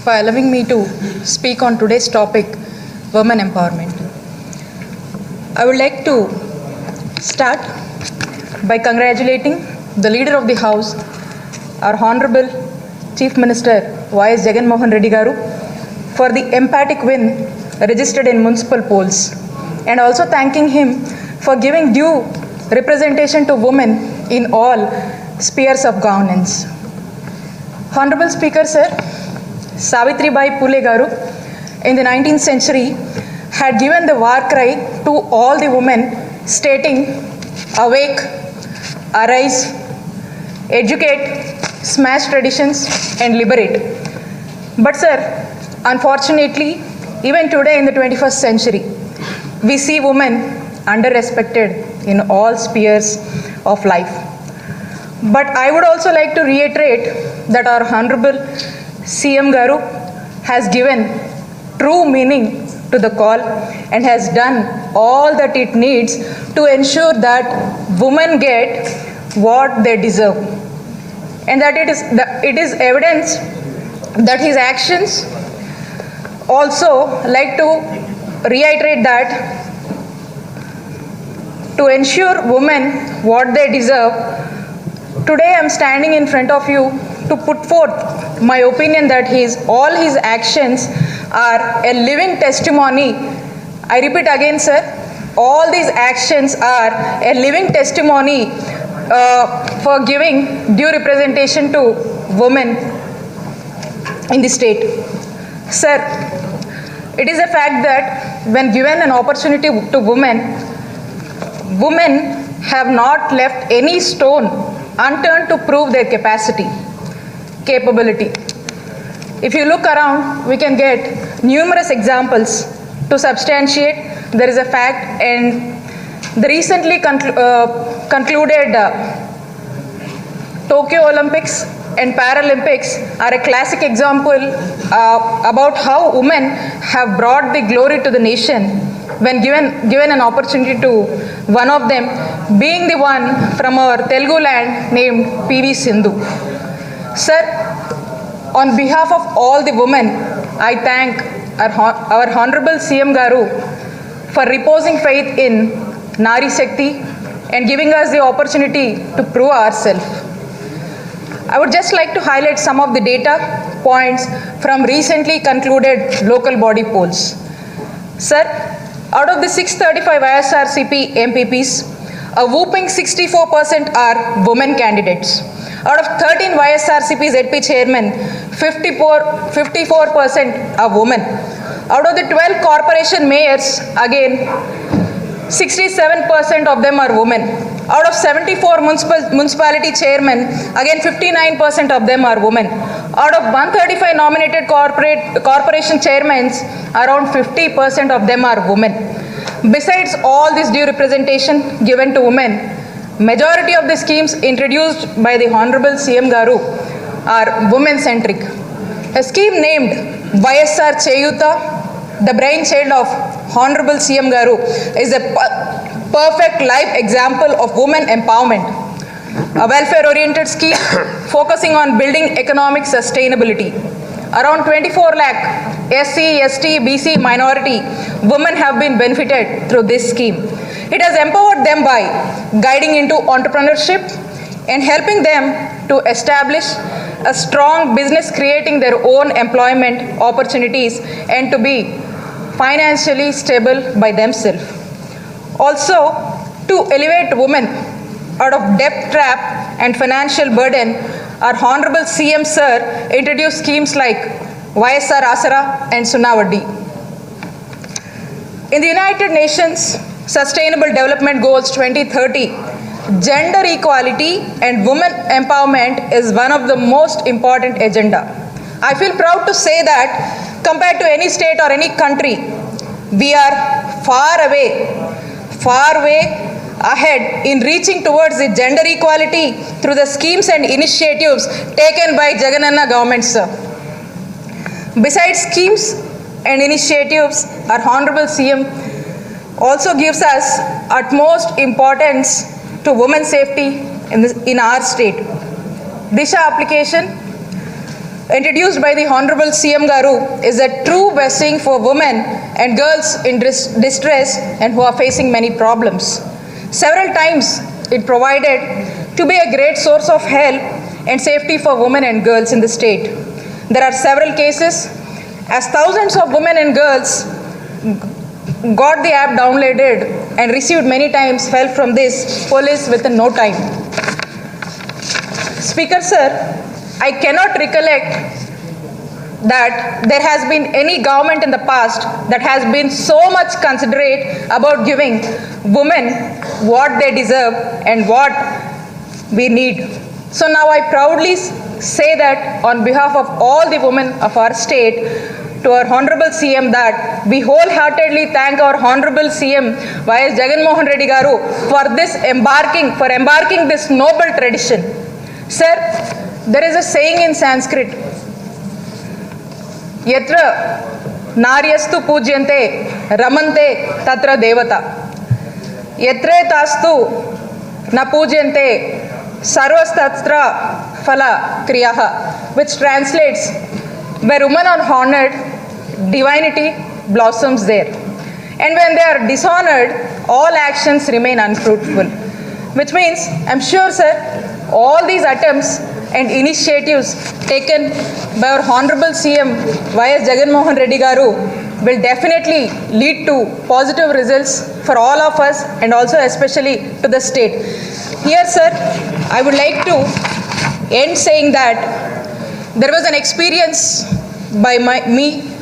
for allowing me to speak on today's topic, women empowerment. I would like to start by congratulating the leader of the House, our Honorable Chief Minister Y.S. Jagan Mohan Reddy Garu, for the emphatic win registered in municipal polls, and also thanking him for giving due representation to women in all spheres of governance. Honorable Speaker, sir, Savitribai Phule Garu in the 19th century had given the war cry to all the women, stating, "Awake, arise, educate, smash traditions and liberate." But sir, unfortunately, even today in the 21st century, we see women under-respected in all spheres of life. But I would also like to reiterate that our Honorable CM Garu has given true meaning to the call and has done all that it needs to ensure that women get what they deserve. And that it is evidence that his actions also like to reiterate that to ensure women what they deserve, today I am standing in front of you to put forth my opinion that all his actions are a living testimony. I repeat again, sir, all these actions are a living testimony for giving due representation to women in the state. Sir, it is a fact that when given an opportunity to women have not left any stone unturned to prove their capability. If you look around, we can get numerous examples to substantiate there is a fact, and the recently concluded Tokyo Olympics and Paralympics are a classic example about how women have brought the glory to the nation when given an opportunity to one of them being the one from our Telugu land named PV Sindhu. Sir, on behalf of all the women, I thank our Honorable CM Garu for reposing faith in Nari Shakti and giving us the opportunity to prove ourselves. I would just like to highlight some of the data points from recently concluded local body polls. Sir, out of the 635 ISRCP MPPs, a whooping 64% are women candidates. Out of 13 YSRCP ZP chairmen, 54% are women. Out of the 12 corporation mayors, again, 67% of them are women. Out of 74 municipality chairmen, again 59% of them are women. Out of 135 nominated corporation chairmen, around 50% of them are women. Besides all this due representation given to women, majority of the schemes introduced by the Honorable CM Garu are women-centric. A scheme named YSR Cheyuta, the brainchild of Honorable CM Garu, is a perfect live example of women empowerment. A welfare-oriented scheme focusing on building economic sustainability. Around 24 lakh SC, ST, BC minority women have been benefited through this scheme. It has empowered them by guiding into entrepreneurship and helping them to establish a strong business, creating their own employment opportunities and to be financially stable by themselves. Also, to elevate women out of debt trap and financial burden, our Honorable CM Sir introduced schemes like YSR Asara and Sunavadi. In the United Nations Sustainable Development Goals 2030, gender equality and women empowerment is one of the most important agenda. I feel proud to say that compared to any state or any country, we are far way ahead in reaching towards the gender equality through the schemes and initiatives taken by Jagananna government, sir. Besides schemes and initiatives, our Honorable CM also gives us utmost importance to women's safety in our state. Disha application introduced by the Honorable CM Garu is a true blessing for women and girls in distress and who are facing many problems. Several times it provided to be a great source of help and safety for women and girls in the state. There are several cases as thousands of women and girls got the app downloaded and received many times help from this police within no time. Speaker sir, I cannot recollect that there has been any government in the past that has been so much considerate about giving women what they deserve and what we need. So now I proudly say that on behalf of all the women of our state, to our Honorable CM, that we wholeheartedly thank our Honorable CM Y.S. Jagan Mohan Reddy Garu for embarking this noble tradition. Sir, there is a saying in Sanskrit, Yatra Naryastu Pujyante Ramante Tatra Devata. Yatre Tastu Na Pujyante Sarvastatra Phala Kriyaha, which translates, where women are honored, divinity blossoms there. And when they are dishonored, all actions remain unfruitful. Which means, I'm sure, sir, all these attempts and initiatives taken by our Honorable CM Y.S. Jagan Mohan Reddy Garu will definitely lead to positive results for all of us and also especially to the state. Here, sir, I would like to end saying that there was an experience by me